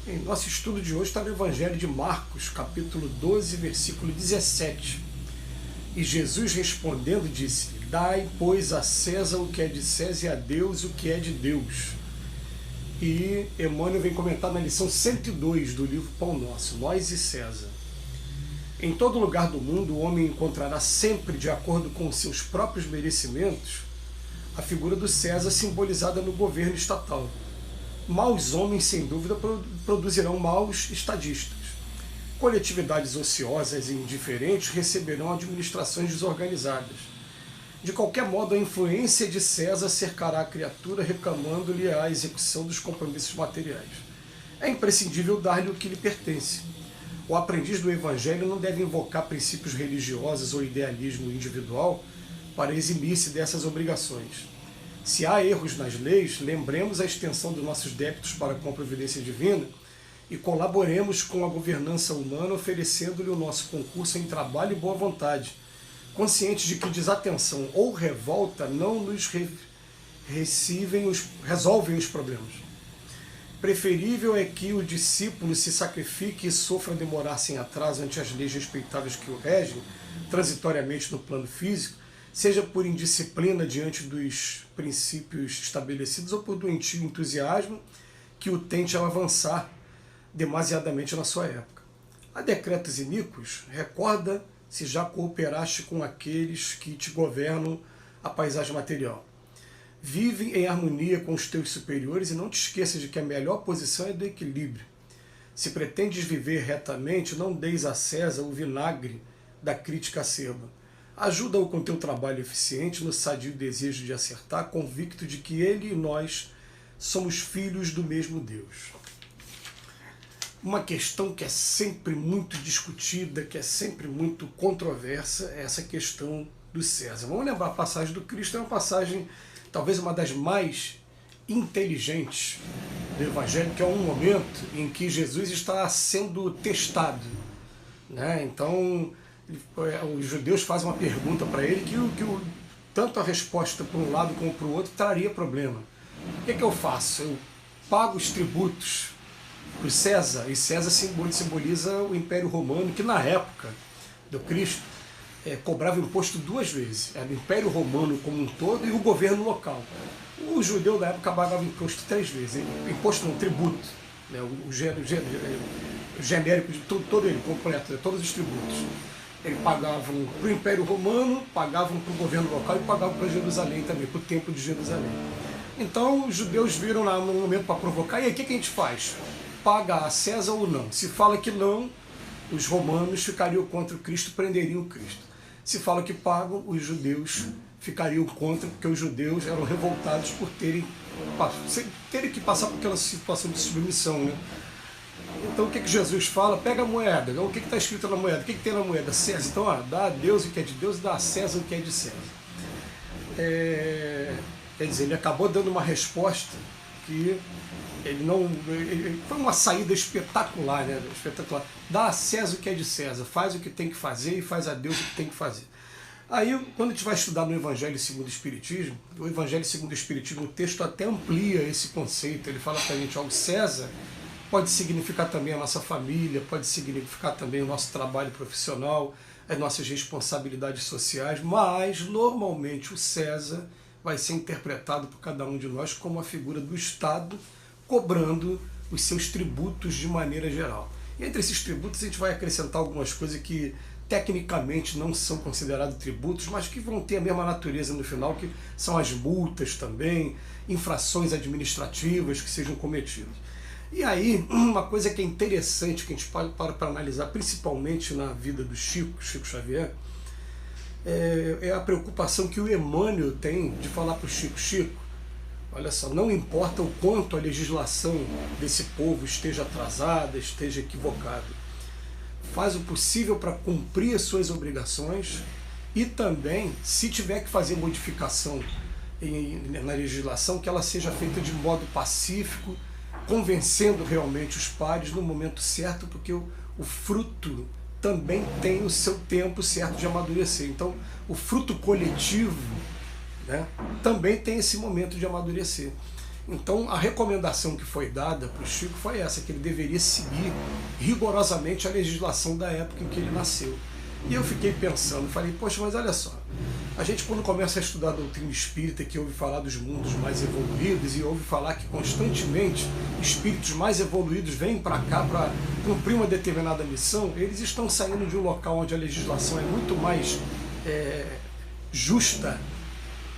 Em nosso estudo de hoje está no Evangelho de Marcos, capítulo 12, versículo 17. E Jesus respondendo disse: Dai, pois, a César o que é de César e a Deus o que é de Deus. E Emmanuel vem comentar na lição 102 do livro Pão Nosso, Nós e César. Em todo lugar do mundo, o homem encontrará sempre, de acordo com seus próprios merecimentos, a figura do César simbolizada no governo estatal. Maus homens, sem dúvida, produzirão maus estadistas. Coletividades ociosas e indiferentes receberão administrações desorganizadas. De qualquer modo, a influência de César cercará a criatura, reclamando-lhe a execução dos compromissos materiais. É imprescindível dar-lhe o que lhe pertence. O aprendiz do Evangelho não deve invocar princípios religiosos ou idealismo individual para eximir-se dessas obrigações. Se há erros nas leis, lembremos a extensão dos nossos débitos para com a providência divina e colaboremos com a governança humana, oferecendo-lhe o nosso concurso em trabalho e boa vontade, conscientes de que desatenção ou revolta não nos resolvem os problemas. Preferível é que o discípulo se sacrifique e sofra demorar sem atraso ante as leis respeitáveis que o regem, transitoriamente no plano físico, seja por indisciplina diante dos princípios estabelecidos ou por doentio entusiasmo que o tente a avançar demasiadamente na sua época. Há decretos iníquos, recorda se já cooperaste com aqueles que te governam a paisagem material. Vive em harmonia com os teus superiores e não te esqueças de que a melhor posição é do equilíbrio. Se pretendes viver retamente, não deis a César o vinagre da crítica acerba. Ajuda-o com teu trabalho eficiente no sadio desejo de acertar, convicto de que ele e nós somos filhos do mesmo Deus. Uma questão que é sempre muito discutida, que é sempre muito controversa, é essa questão do César. Vamos lembrar, a passagem do Cristo é uma passagem, talvez uma das mais inteligentes do Evangelho, que é um momento em que Jesus está sendo testado, né? Então, os judeus fazem uma pergunta para ele que tanto a resposta para um lado como para o outro traria problema. O que eu faço? Eu pago os tributos para o César, e César simboliza o Império Romano, que na época do Cristo cobrava imposto duas vezes. Era o Império Romano como um todo e o governo local. O judeu da época pagava imposto três vezes. Imposto não, tributo. Né? O genérico de todo ele, completo, todos os tributos. Eles pagavam para o Império Romano, pagavam para o governo local e pagavam para Jerusalém também, para o Templo de Jerusalém. Então os judeus viram lá no momento para provocar, e aí o que a gente faz? Paga a César ou não? Se fala que não, os romanos ficariam contra o Cristo, prenderiam o Cristo. Se fala que pagam, os judeus ficariam contra, porque os judeus eram revoltados por terem que passar por aquela situação de submissão, né? Então o que Jesus fala? Pega a moeda. O que está escrito na moeda? O que tem na moeda? César. Então, dá a Deus o que é de Deus e dá a César o que é de César. Quer dizer, ele acabou dando uma resposta que foi uma saída espetacular, né? Espetacular. Dá a César o que é de César, faz o que tem que fazer e faz a Deus o que tem que fazer. Aí, quando a gente vai estudar no Evangelho segundo o Espiritismo, o Evangelho segundo o Espiritismo, o texto até amplia esse conceito. Ele fala para a gente, o César pode significar também a nossa família, pode significar também o nosso trabalho profissional, as nossas responsabilidades sociais, mas normalmente o César vai ser interpretado por cada um de nós como a figura do Estado cobrando os seus tributos de maneira geral. E entre esses tributos a gente vai acrescentar algumas coisas que tecnicamente não são considerados tributos, mas que vão ter a mesma natureza no final, que são as multas também, infrações administrativas que sejam cometidas. E aí, uma coisa que é interessante, que a gente pode para analisar, principalmente na vida do Chico Xavier, é a preocupação que o Emmanuel tem de falar para o Chico, olha só, não importa o quanto a legislação desse povo esteja atrasada, esteja equivocada, faz o possível para cumprir as suas obrigações e também, se tiver que fazer modificação na legislação, que ela seja feita de modo pacífico, convencendo realmente os pares no momento certo, porque o fruto também tem o seu tempo certo de amadurecer. Então, o fruto coletivo, né, também tem esse momento de amadurecer. Então a recomendação que foi dada para o Chico foi essa, que ele deveria seguir rigorosamente a legislação da época em que ele nasceu. E eu fiquei pensando, falei, poxa, mas olha só, a gente quando começa a estudar a doutrina espírita, que ouve falar dos mundos mais evoluídos e ouve falar que constantemente espíritos mais evoluídos vêm para cá para cumprir uma determinada missão, eles estão saindo de um local onde a legislação é muito mais justa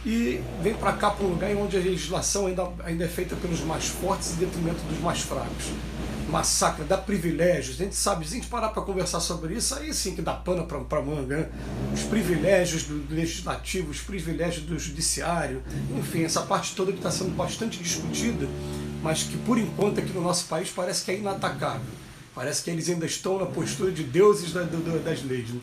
e vem para cá para um lugar onde a legislação ainda é feita pelos mais fortes em detrimento dos mais fracos. Massacre, dá privilégios, a gente sabe, se a gente parar para conversar sobre isso, aí sim que dá pano para manga, né? Os privilégios do legislativo, os privilégios do judiciário, enfim, essa parte toda que está sendo bastante discutida, mas que por enquanto aqui no nosso país parece que é inatacável, parece que eles ainda estão na postura de deuses das leis, né?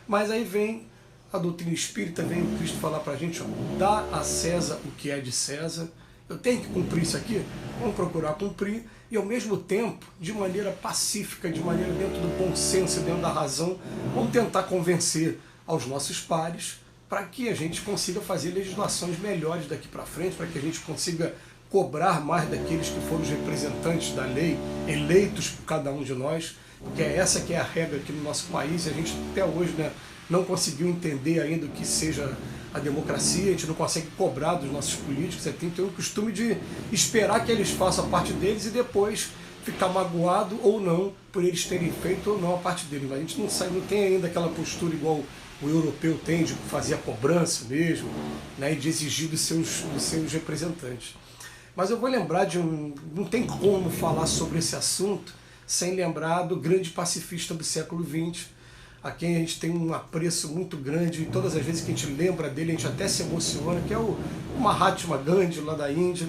Mas aí vem a doutrina espírita, vem o Cristo falar para a gente, ó, dá a César o que é de César, eu tenho que cumprir isso aqui, vamos procurar cumprir, e ao mesmo tempo, de maneira pacífica, de maneira dentro do bom senso, dentro da razão, vamos tentar convencer aos nossos pares para que a gente consiga fazer legislações melhores daqui para frente, para que a gente consiga cobrar mais daqueles que foram os representantes da lei, eleitos por cada um de nós, porque é essa que é a regra aqui no nosso país, e a gente até hoje, né, não conseguiu entender ainda o que seja a democracia, a gente não consegue cobrar dos nossos políticos, tem que ter o costume de esperar que eles façam a parte deles e depois ficar magoado ou não por eles terem feito ou não a parte deles. Mas a gente não tem ainda aquela postura igual o europeu tem de fazer a cobrança mesmo, né, e de exigir dos seus representantes. Mas eu vou lembrar não tem como falar sobre esse assunto sem lembrar do grande pacifista do século XX, a quem a gente tem um apreço muito grande, e todas as vezes que a gente lembra dele, a gente até se emociona, que é o Mahatma Gandhi, lá da Índia,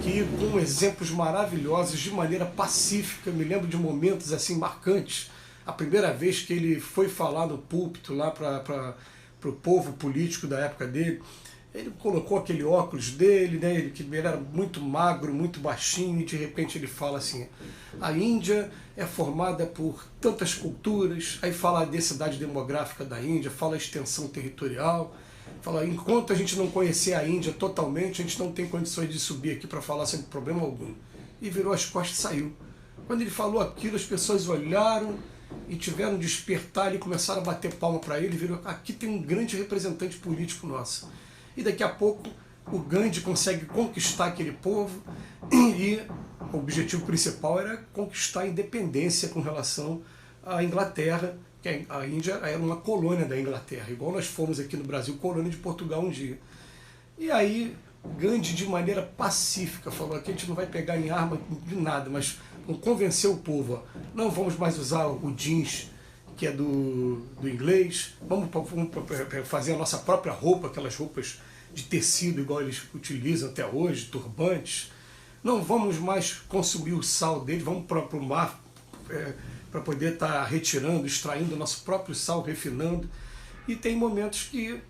que com exemplos maravilhosos, de maneira pacífica, me lembro de momentos assim marcantes, a primeira vez que ele foi falar no púlpito lá para o povo político da época dele, ele colocou aquele óculos dele, né, ele era muito magro, muito baixinho, e de repente ele fala assim, a Índia é formada por tantas culturas, aí fala a densidade demográfica da Índia, fala a extensão territorial, fala, enquanto a gente não conhecer a Índia totalmente, a gente não tem condições de subir aqui para falar sem problema algum. E virou as costas e saiu. Quando ele falou aquilo, as pessoas olharam e tiveram um despertar e começaram a bater palma para ele, virou, aqui tem um grande representante político nosso. E daqui a pouco o Gandhi consegue conquistar aquele povo e o objetivo principal era conquistar a independência com relação à Inglaterra, que a Índia era uma colônia da Inglaterra, igual nós fomos aqui no Brasil, colônia de Portugal um dia. E aí Gandhi, de maneira pacífica, falou que a gente não vai pegar em arma de nada, mas convencer o povo, ó, não vamos mais usar o jeans, que é do inglês, vamos fazer a nossa própria roupa, aquelas roupas de tecido igual eles utilizam até hoje, turbantes, não vamos mais consumir o sal deles, vamos para o mar para poder estar retirando, extraindo o nosso próprio sal, refinando, e tem momentos que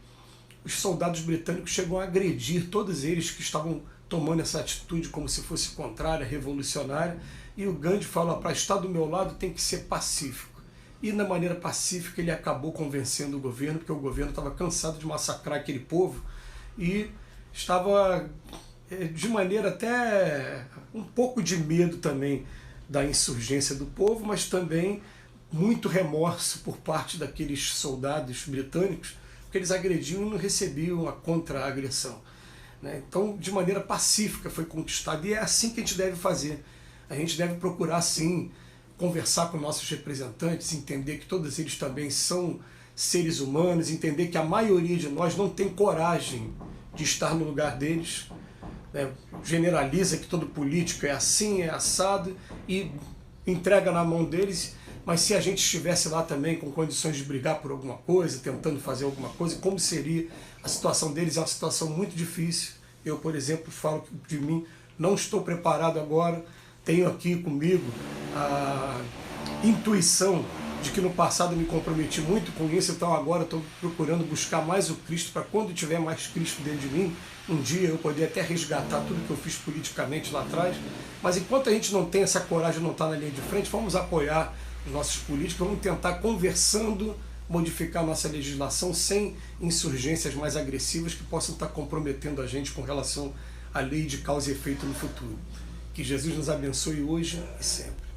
os soldados britânicos chegam a agredir todos eles que estavam tomando essa atitude como se fosse contrária, revolucionária, e o Gandhi fala, para estar do meu lado tem que ser pacífico. E na maneira pacífica ele acabou convencendo o governo, porque o governo estava cansado de massacrar aquele povo e estava de maneira até um pouco de medo também da insurgência do povo, mas também muito remorso por parte daqueles soldados britânicos, porque eles agrediam e não recebiam a contra-agressão, né? Então, de maneira pacífica foi conquistado, e é assim que a gente deve fazer. A gente deve procurar, sim, conversar com nossos representantes, entender que todos eles também são seres humanos, entender que a maioria de nós não tem coragem de estar no lugar deles, né? Generaliza que todo político é assim, é assado, e entrega na mão deles, mas se a gente estivesse lá também com condições de brigar por alguma coisa, tentando fazer alguma coisa, como seria a situação deles? É uma situação muito difícil. Eu, por exemplo, falo de mim, não estou preparado agora, tenho aqui comigo a intuição de que no passado me comprometi muito com isso, então agora estou procurando buscar mais o Cristo, para quando tiver mais Cristo dentro de mim, um dia eu poder até resgatar tudo que eu fiz politicamente lá atrás. Mas enquanto a gente não tem essa coragem, não está na linha de frente, vamos apoiar os nossos políticos, vamos tentar, conversando, modificar a nossa legislação sem insurgências mais agressivas que possam estar comprometendo a gente com relação a lei de causa e efeito no futuro. Que Jesus nos abençoe hoje e sempre.